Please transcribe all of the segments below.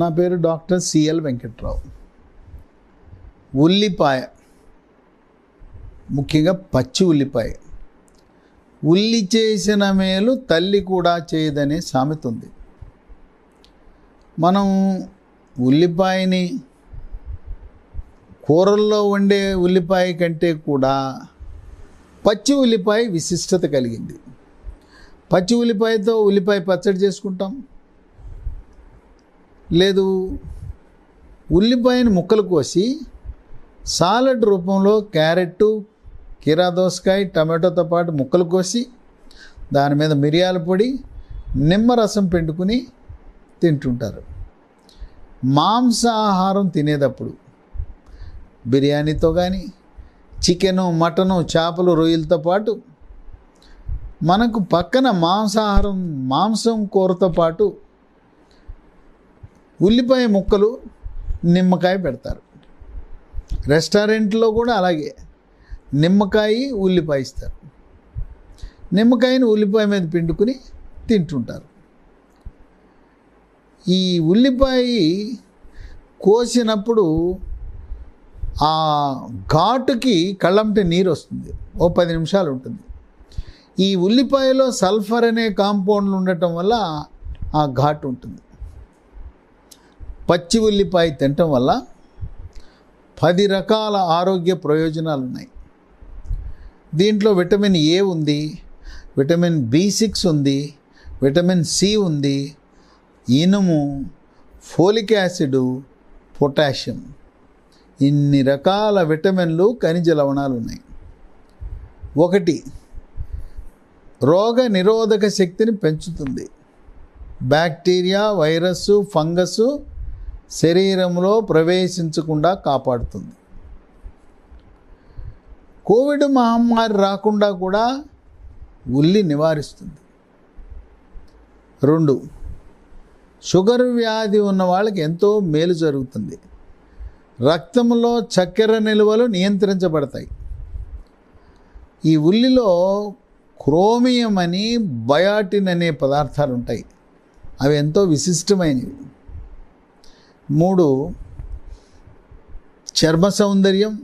నా పేరు doctor CL Venkatrao. ఉల్లిపాయ, ముఖ్యంగా పచ్చి ఉల్లిపాయ, ఉల్లి చేసిన మేలు తల్లి కూడా చేయదనే సామెత ఉంది. మనం ఉల్లిపాయని కూరల్లో వండే ఉల్లిపాయ కంటే కూడా పచ్చి ఉల్లిపాయ విశిష్టత కలిగింది. పచ్చి ఉల్లిపాయతో ఉల్లిపాయ పచ్చడి చేసుకుంటాం, లేదు ఉల్లిపాయని ముక్కలు కోసి సాలడ్ రూపంలో క్యారెట్, కీరా దోసకాయ, టమాటోతో పాటు ముక్కలు కోసి దాని మీద మిరియాల పొడి, నిమ్మరసం పిండుకుని తింటుంటారు. మాంసాహారం తినేటప్పుడు బిర్యానీతో కానీ చికెను, మటను, చేపలు, రొయ్యలతో పాటు మనకు పక్కన మాంసం కూరతో పాటు ఉల్లిపాయ ముక్కలు, నిమ్మకాయ పెడతారు. రెస్టారెంట్లో కూడా అలాగే నిమ్మకాయ, ఉల్లిపాయ ఇస్తారు. నిమ్మకాయని ఉల్లిపాయ మీద పిండుకుని తింటుంటారు. ఈ ఉల్లిపాయ కోసినప్పుడు ఆ ఘాటుకి కళ్ళంటే నీరు వస్తుంది, ఓ 10 నిమిషాలు ఉంటుంది. ఈ ఉల్లిపాయలో సల్ఫర్ అనే కాంపౌండ్లు ఉండటం వల్ల ఆ ఘాటు ఉంటుంది. పచ్చి ఉల్లిపాయ తినటం వల్ల 10 రకాల ఆరోగ్య ప్రయోజనాలు ఉన్నాయి. దీంట్లో విటమిన్ ఏ ఉంది, విటమిన్ B6 ఉంది, విటమిన్ సి ఉంది, ఇనుము, ఫోలిక్ యాసిడ్, పొటాషియం, ఇన్ని రకాల విటమిన్లు, ఖనిజ లవణాలు ఉన్నాయి. 1, రోగ నిరోధక శక్తిని పెంచుతుంది. బ్యాక్టీరియా, వైరస్, ఫంగస్ శరీరంలో ప్రవేశించకుండా కాపాడుతుంది. కోవిడ్ మహమ్మారి రాకుండా కూడా ఉల్లి నివారిస్తుంది. 2, షుగర్ వ్యాధి ఉన్న వాళ్ళకి ఎంతో మేలు జరుగుతుంది. రక్తంలో చక్కెర నిల్వలు నియంత్రించబడతాయి. ఈ ఉల్లిలో క్రోమియం అని, బయాటిన్ అనే పదార్థాలు ఉంటాయి. అవి ఎంతో విశిష్టమైనవి. 3, చర్మ సౌందర్యం,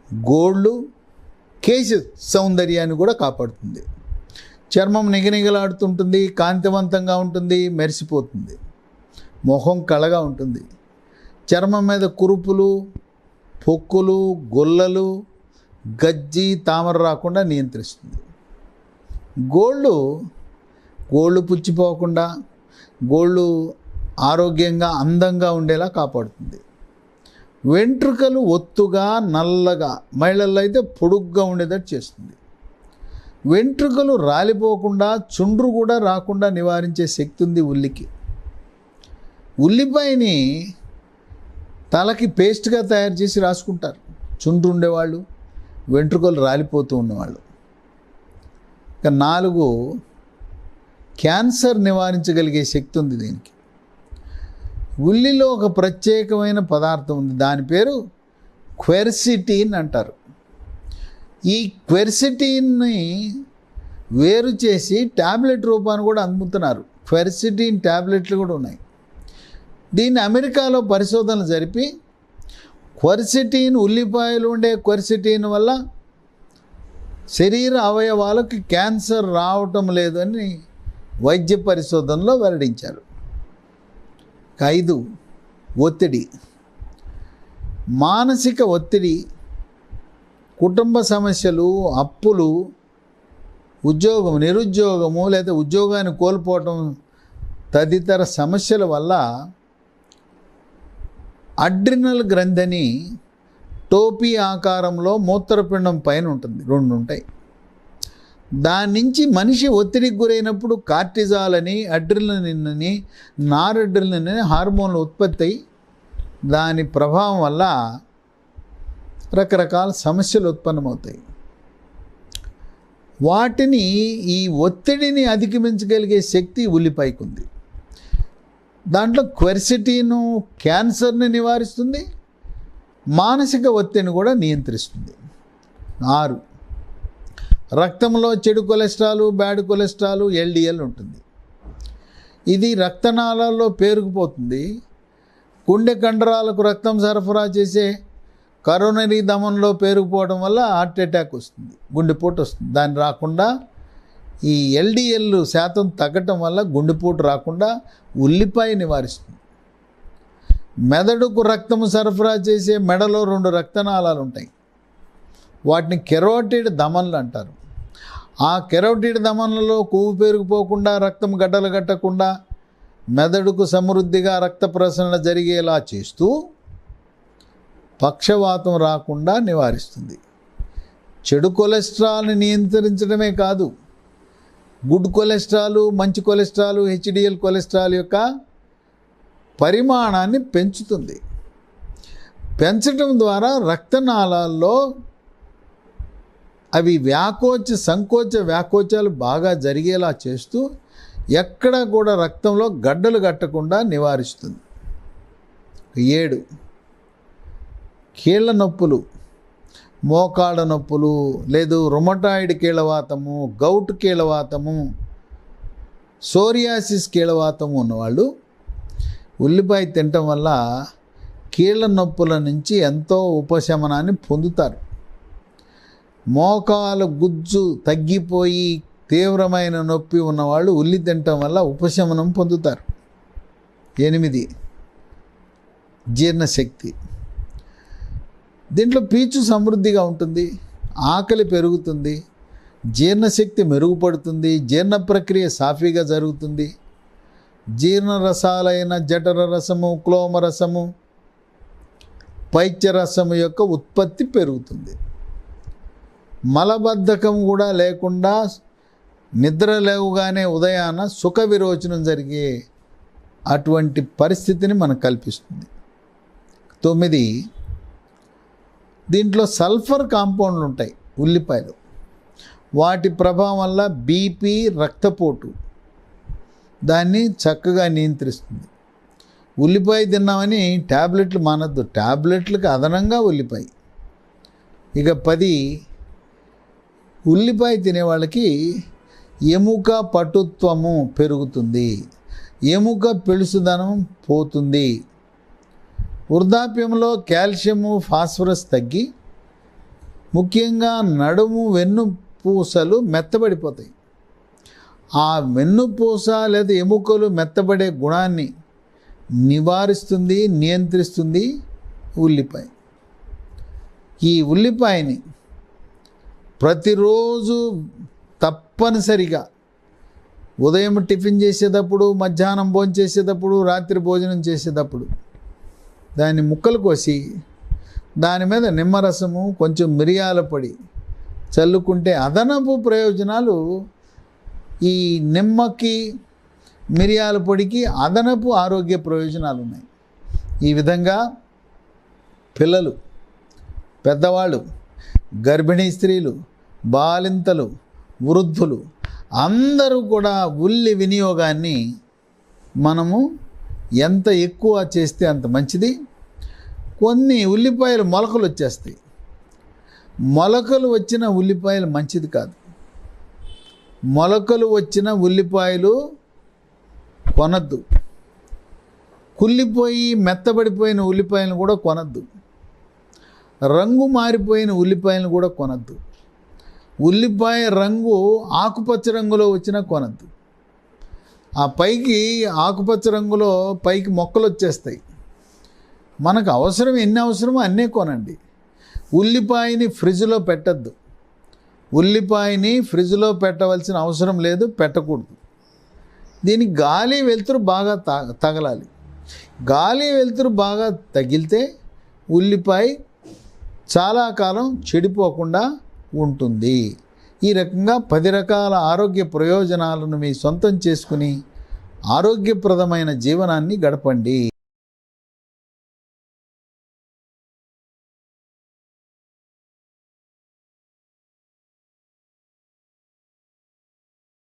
గోళ్ళు, కేశ సౌందర్యాన్ని కూడా కాపాడుతుంది. చర్మం నిగనిగలాడుతుంటుంది, కాంతివంతంగా ఉంటుంది, మెరిసిపోతుంది. మొహం కళగా ఉంటుంది. చర్మం మీద కురుపులు, పొక్కులు, గొల్లలు, గజ్జి, తామర రాకుండా నియంత్రిస్తుంది. గోళ్ళు పుచ్చిపోకుండా, గోళ్ళు ఆరోగ్యంగా, అందంగా ఉండేలా కాపాడుతుంది. వెంట్రుకలు ఒత్తుగా, నల్లగా, మహిళల్లో అయితే పొడుగ్గా ఉండేటట్టు చేస్తుంది. వెంట్రుకలు రాలిపోకుండా, చుండ్రు కూడా రాకుండా నివారించే శక్తి ఉంది ఉల్లికి. ఉల్లిపాయని తలకి పేస్ట్గా తయారు చేసి రాసుకుంటారు చుండ్రు ఉండేవాళ్ళు, వెంట్రుకలు రాలిపోతూ ఉన్నవాళ్ళు. ఇక 4, క్యాన్సర్ నివారించగలిగే శక్తి ఉంది దీనికి. ఉల్లిలో ఒక ప్రత్యేకమైన పదార్థం ఉంది, దాని పేరు క్వెర్సిటిన్ అంటారు. ఈ క్వెర్సిటిన్ని వేరు చేసి ట్యాబ్లెట్ రూపాన్ని కూడా అమ్ముతున్నారు. క్వెర్సిటిన్ ట్యాబ్లెట్లు కూడా ఉన్నాయి. దీన్ని అమెరికాలో పరిశోధనలు జరిపి క్వెర్సిటిన్, ఉల్లిపాయలు ఉండే క్వెర్సిటిన్ వల్ల శరీర అవయవాలకు క్యాన్సర్ రావటం లేదని వైద్య పరిశోధనలో వెల్లడించారు. 5, ఒత్తిడి, మానసిక ఒత్తిడి, కుటుంబ సమస్యలు, అప్పులు, నిరుద్యోగము లేదా ఉద్యోగాన్ని కోల్పోవటం తదితర సమస్యల వల్ల అడ్రినల్ గ్రంథిని టోపీ ఆకారంలో మూత్రపిండం పైన ఉంటుంది, 2 ఉంటాయి. దాని నుంచి మనిషి ఒత్తిడికి గురైనప్పుడు కార్టిజాల్ అని, అడ్రినలిన్ అని, నారడ్రినలిన్ అని హార్మోన్లు ఉత్పత్తి అయి దాని ప్రభావం వల్ల రకరకాల సమస్యలు ఉత్పన్నమవుతాయి. వాటిని, ఈ ఒత్తిడిని అధిగమించగలిగే శక్తి ఉల్లిపాయకు ఉంది. దాంట్లో క్వెర్సిటిన్ క్యాన్సర్ని నివారిస్తుంది, మానసిక ఒత్తిడిని కూడా నియంత్రిస్తుంది. 6, రక్తంలో చెడు కొలెస్ట్రాల్, బ్యాడ్ కొలెస్ట్రాల్, LDL ఉంటుంది. ఇది రక్తనాళాల్లో పేరుకుపోతుంది. గుండె కండరాలకు రక్తం సరఫరా చేసే కరోనరీ ధమనిలో పేరుకుపోవడం వల్ల హార్ట్ అటాక్ వస్తుంది, గుండెపోటు వస్తుంది. దాని రాకుండా ఈ LDL శాతం తగ్గటం వల్ల గుండెపోటు రాకుండా ఉల్లిపాయ నివారిస్తుంది. మెదడుకు రక్తము సరఫరా చేసే మెడలో 2 రక్తనాళాలు ఉంటాయి. వాటిని కెరోటిడ్ ధమనులు అంటారు. ఆ కెరోటిడ్ ధమనులలో కొవ్వు పేరుకుపోకుండా, రక్తం గడ్డలు కట్టకుండా మెదడుకు సమృద్ధిగా రక్త ప్రసరణ జరిగేలా చేస్తూ పక్షవాతం రాకుండా నివారిస్తుంది. చెడు కొలెస్ట్రాల్ని నియంత్రించడమే కాదు, గుడ్ కొలెస్ట్రాల్, మంచి కొలెస్ట్రాల్, HDL కొలెస్ట్రాల్ యొక్క పరిమాణాన్ని పెంచుతుంది. పెంచడం ద్వారా రక్తనాళాల్లో అవి సంకోచ వ్యాకోచాలు బాగా జరిగేలా చేస్తూ ఎక్కడ కూడా రక్తంలో గడ్డలు కట్టకుండా నివారిస్తుంది. 7 కీళ్ళ నొప్పులు, మోకాళ్ళ నొప్పులు, లేదు రుమటాయిడ్ కీళ్ళవాతము, గౌట్ కీళ్ళవాతము, సోరియాసిస్ కీళ్ళవాతము ఉన్నవాళ్ళు ఉల్లిపాయ తినటం వల్ల కీళ్ళ నొప్పుల నుంచి ఎంతో ఉపశమనాన్ని పొందుతారు. మోకాలు గుజ్జు తగ్గిపోయి తీవ్రమైన నొప్పి ఉన్నవాళ్ళు ఉల్లి తినటం వల్ల ఉపశమనం పొందుతారు. 8 జీర్ణశక్తి. దీంట్లో పీచు సమృద్ధిగా ఉంటుంది, ఆకలి పెరుగుతుంది, జీర్ణశక్తి మెరుగుపడుతుంది, జీర్ణ ప్రక్రియ సాఫీగా జరుగుతుంది. జీర్ణ రసాలైన జఠర రసము, క్లోమ రసము, పైత్య రసము యొక్క ఉత్పత్తి పెరుగుతుంది. మలబద్ధకం కూడా లేకుండా నిద్ర లేవగానే ఉదయాన సుఖ విరోచనం జరిగే అటువంటి పరిస్థితిని మనకు కల్పిస్తుంది. 9 దీంట్లో సల్ఫర్ కాంపౌండ్లు ఉంటాయి ఉల్లిపాయలు. వాటి ప్రభావం వల్ల BP, రక్తపోటు దాన్ని చక్కగా నియంత్రిస్తుంది. ఉల్లిపాయ తిన్నామని ట్యాబ్లెట్లు మానద్దు, ట్యాబ్లెట్లకు అదనంగా ఉల్లిపాయ. ఇక 10 ఉల్లిపాయ తినేవాళ్ళకి ఎముక పటుత్వము పెరుగుతుంది, ఎముక పెళుసుదనం పోతుంది. వృద్ధాప్యంలో కాల్షియము, ఫాస్ఫరస్ తగ్గి ముఖ్యంగా నడుము, వెన్నుపూసలు మెత్తబడిపోతాయి. ఆ వెన్నుపూస లేదా ఎముకలు మెత్తబడే గుణాన్ని నివారిస్తుంది, నియంత్రిస్తుంది ఉల్లిపాయ. ఈ ఉల్లిపాయని ప్రతిరోజు తప్పనిసరిగా ఉదయం టిఫిన్ చేసేటప్పుడు, మధ్యాహ్నం భోజనం చేసేటప్పుడు, రాత్రి భోజనం చేసేటప్పుడు దాన్ని ముక్కలు కోసి దాని మీద నిమ్మరసము, కొంచెం మిరియాల పొడి చల్లుకుంటే అదనపు ప్రయోజనాలు. ఈ నిమ్మకి, మిరియాల పొడికి అదనపు ఆరోగ్య ప్రయోజనాలు ఉన్నాయి. ఈ విధంగా పిల్లలు, పెద్దవాళ్ళు, గర్భిణీ స్త్రీలు, బాలింతలు, వృద్ధులు అందరూ కూడా ఉల్లి వినియోగాన్ని మనము ఎంత ఎక్కువ చేస్తే అంత మంచిది. కొన్ని ఉల్లిపాయలు మొలకలు వచ్చేస్తాయి. మొలకలు వచ్చిన ఉల్లిపాయలు మంచిది కాదు. మొలకలు వచ్చిన ఉల్లిపాయలు కొనద్దు. కుళ్ళిపోయి మెత్తబడిపోయిన ఉల్లిపాయలను కూడా కొనద్దు. రంగు మారిపోయిన ఉల్లిపాయలను కూడా కొనద్దు. ఉల్లిపాయ రంగు ఆకుపచ్చ రంగులో వచ్చినా కొనద్దు. ఆ పైకి ఆకుపచ్చ రంగులో పైకి మొక్కలు వచ్చేస్తాయి. మనకు అవసరం ఎన్ని అవసరమో అన్నీ కొనండి. ఉల్లిపాయని ఫ్రిడ్జ్లో పెట్టద్దు. ఉల్లిపాయని ఫ్రిడ్జ్లో పెట్టవలసిన అవసరం లేదు, పెట్టకూడదు. దీనికి గాలి వెలుతురు బాగా తగలాలి. గాలి వెలుతురు బాగా తగిలితే ఉల్లిపాయ చాలా కాలం చెడిపోకుండా ఉంటుంది. ఈ రకంగా 10 రకాల ఆరోగ్య ప్రయోజనాలను మీ సొంతం చేసుకుని ఆరోగ్యప్రదమైన జీవనాన్ని గడపండి.